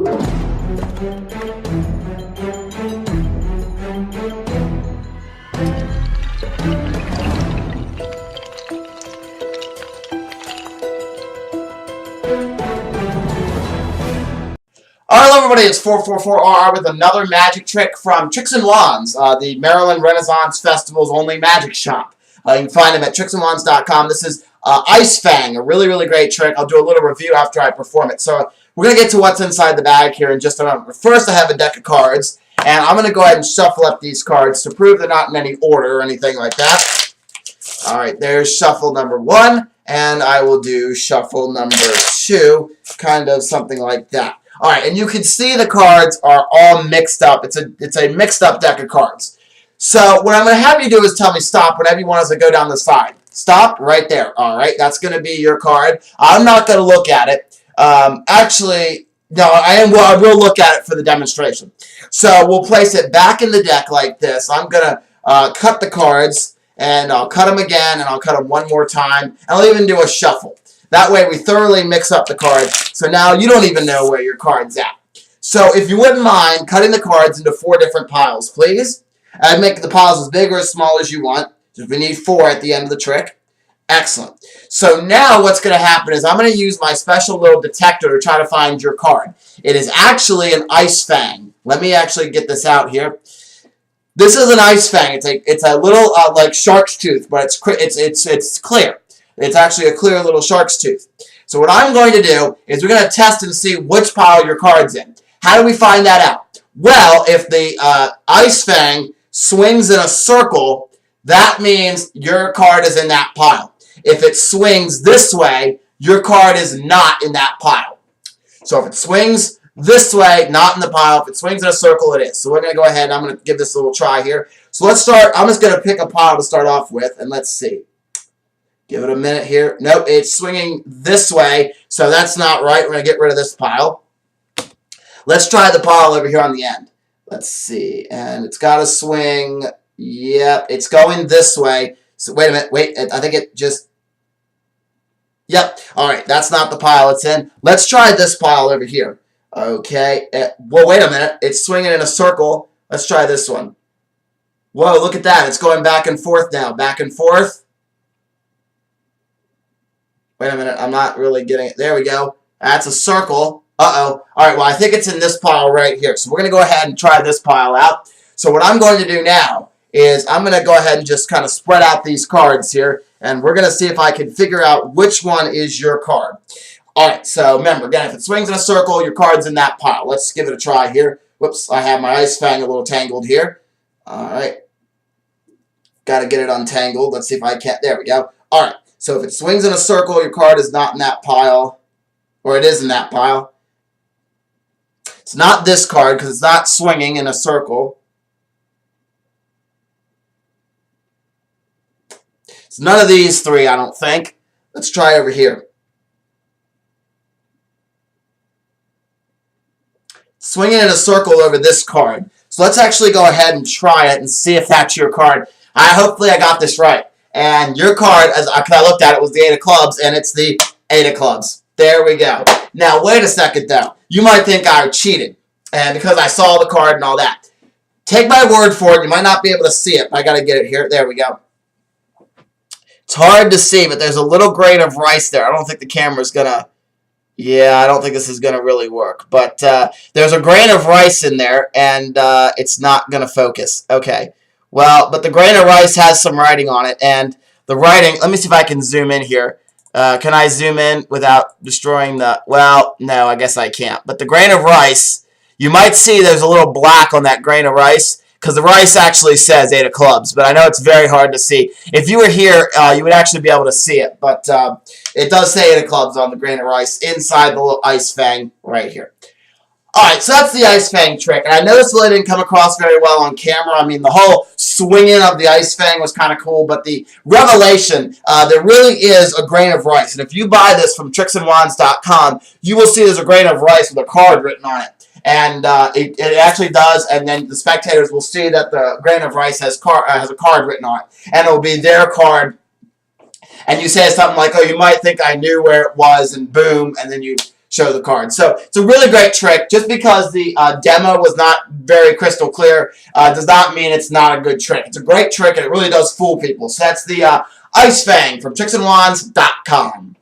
Hello everybody, it's 444RR with another magic trick from Tricks and Wands, the Maryland Renaissance Festival's only magic shop. You can find them at tricksandwands.com. This is Ice Fang, a really, really great trick. I'll do a little review after I perform it. So we're going to get to what's inside the bag here in just a moment. But first I have a deck of cards, and I'm going to go ahead and shuffle up these cards to prove they're not in any order or anything like that. Alright, there's shuffle number 1, and I will do shuffle number 2, kind of something like that. Alright, and you can see the cards are all mixed up. It's a mixed up deck of cards. So what I'm going to have you do is tell me stop whenever you want us to go down the side. Stop right there. Alright, that's going to be your card. I'm not going to look at it. Actually, no, I will look at it for the demonstration. So we'll place it back in the deck like this. I'm going to cut the cards, and I'll cut them again, and I'll cut them one more time. And I'll even do a shuffle. That way we thoroughly mix up the cards, so now you don't even know where your card's at. So if you wouldn't mind cutting the cards into 4 different piles, please. I'd make the piles as big or as small as you want. So we need 4 at the end of the trick. Excellent. So now what's going to happen is I'm going to use my special little detector to try to find your card. It is actually an Ice Fang. Let me actually get this out here. This is an Ice Fang. It's a little like shark's tooth, but it's clear. It's actually a clear little shark's tooth. So what I'm going to do is we're going to test and see which pile your card's in. How do we find that out? Well, if the Ice Fang swings in a circle, that means your card is in that pile. If it swings this way, your card is not in that pile. So if it swings this way, not in the pile. If it swings in a circle, it is. So we're going to go ahead and I'm going to give this a little try here. So let's start. I'm just going to pick a pile to start off with, and let's see. Give it a minute here. Nope, it's swinging this way, so that's not right. We're going to get rid of this pile. Let's try the pile over here on the end. Let's see. And it's got to swing. Yep, it's going this way. So wait a minute. Wait, I think it just... Yep. All right, that's not the pile it's in. Let's try this pile over here. Okay. Well, wait a minute. It's swinging in a circle. Let's try this one. Whoa, look at that. It's going back and forth now. Back and forth. Wait a minute, I'm not really getting it. There we go. That's a circle. Uh-oh. All right, well, I think it's in this pile right here. So we're going to go ahead and try this pile out. So what I'm going to do now is I'm going to go ahead and just kind of spread out these cards here, and we're going to see if I can figure out which one is your card. All right, so remember, again, if it swings in a circle, your card's in that pile. Let's give it a try here. Whoops, I have my Ice Fang a little tangled here. All right. Got to get it untangled. Let's see if I can't. There we go. All right. So if it swings in a circle, your card is not in that pile, or it is in that pile. It's not this card because it's not swinging in a circle. It's none of these 3, I don't think. Let's try over here. Swinging in a circle over this card. So let's actually go ahead and try it and see if that's your card. Hopefully I got this right. And your card, as I looked at it, was the 8 of clubs, and it's the 8 of clubs. There we go. Now, wait a second, though. You might think I cheated, and because I saw the card and all that. Take my word for it. You might not be able to see it. I got to get it here. There we go. It's hard to see, but there's a little grain of rice there. I don't think the camera's going to... Yeah, I don't think this is going to really work. But there's a grain of rice in there, and it's not going to focus. Okay. Well, but the grain of rice has some writing on it, and the writing, let me see if I can zoom in here. Can I zoom in without destroying the, well, no, I guess I can't. But the grain of rice, you might see there's a little black on that grain of rice, because the rice actually says 8 of clubs, but I know it's very hard to see. If you were here, you would actually be able to see it, but it does say 8 of clubs on the grain of rice inside the little Ice Fang right here. Alright, so that's the Ice Fang trick. And I know this really didn't come across very well on camera. I mean, the whole swinging of the Ice Fang was kind of cool, but the revelation, there really is a grain of rice. And if you buy this from tricksandwands.com, you will see there's a grain of rice with a card written on it. And it actually does, and then the spectators will see that the grain of rice has a card written on it. And it will be their card. And you say something like, oh, you might think I knew where it was, and boom, and then you show the card. So it's a really great trick. Just because the demo was not very crystal clear does not mean it's not a good trick. It's a great trick, and it really does fool people. So that's the Ice Fang from tricksandwands.com.